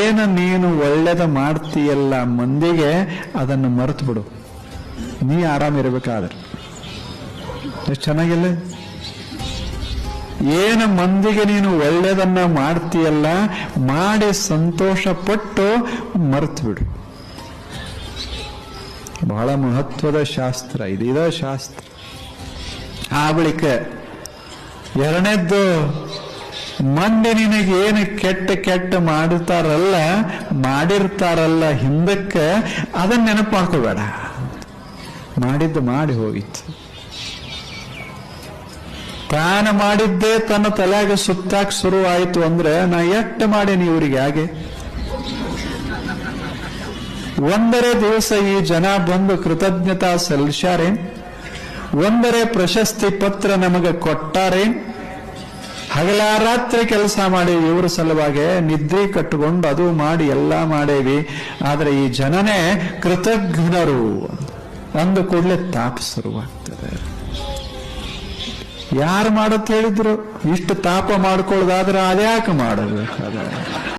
ಏನು ನೀನು ಒಳ್ಳೇದ ಮಾಡ್ತೀಯಲ್ಲ ಮಂದಿಗೆ, ಅದನ್ನು ಮರೆತು ಬಿಡು. ನೀ ಆರಾಮಿರ್ಬೇಕಾದ್ರೆ ಎಷ್ಟು ಚೆನ್ನಾಗಿಲ್ಲ. ಏನು ಮಂದಿಗೆ ನೀನು ಒಳ್ಳೇದನ್ನ ಮಾಡ್ತೀಯಲ್ಲ, ಮಾಡಿ ಸಂತೋಷ ಪಟ್ಟು ಮರೆತು ಬಿಡು. ಬಹಳ ಮಹತ್ವದ ಶಾಸ್ತ್ರ ಇದ ಶಾಸ್ತ್ರ. ಆ ಬಳಿಕ ಎರಡನೇದ್ದು, ಮಂದಿ ನಿನಗೇನು ಕೆಟ್ಟ ಮಾಡಿರ್ತಾರಲ್ಲ ಹಿಂದಕ್ಕೆ, ಅದನ್ನ ನೆನಪು ಮಾಡ್ಕೋಬೇಡ. ಮಾಡಿದ್ದು ಮಾಡಿ ಹೋಗಿತ್ತು. ತಾನ ಮಾಡಿದ್ದೇ ತನ್ನ ತಲೆಯಾಗ ಸುತ್ತಾಕ್ ಶುರು ಆಯ್ತು ಅಂದ್ರೆ, ನಾ ಎಷ್ಟು ಮಾಡೇನಿ ಇವ್ರಿಗೆ ಹಾಗೆ. ಒಂದರೇ ದಿವಸ ಈ ಜನ ಬಂದು ಕೃತಜ್ಞತಾ ಸಲ್ಲಿಸ್ಯಾರೇನ್? ಒಂದರೇ ಪ್ರಶಸ್ತಿ ಪತ್ರ ನಮಗೆ ಕೊಟ್ಟಾರೇನ್? ಹಗಲ ರಾತ್ರಿ ಕೆಲಸ ಮಾಡಿ ಇವ್ರ ಸಲುವಾಗಿ ನಿದ್ರೆ ಕಟ್ಟಿಕೊಂಡು ಅದು ಮಾಡಿ ಎಲ್ಲ ಮಾಡೇವಿ. ಆದ್ರೆ ಈ ಜನನೇ ಕೃತಜ್ಞರು ಅಂದ ಕೂಡಲೇ ತಾಪ ಶುರುವಾಗ್ತದೆ. ಯಾರು ಮಾಡತ್ ಹೇಳಿದ್ರು? ಇಷ್ಟು ತಾಪ ಮಾಡ್ಕೊಳ್ಳೋದಾದ್ರೆ ಅದ್ಯಾಕೆ ಮಾಡಬೇಕು?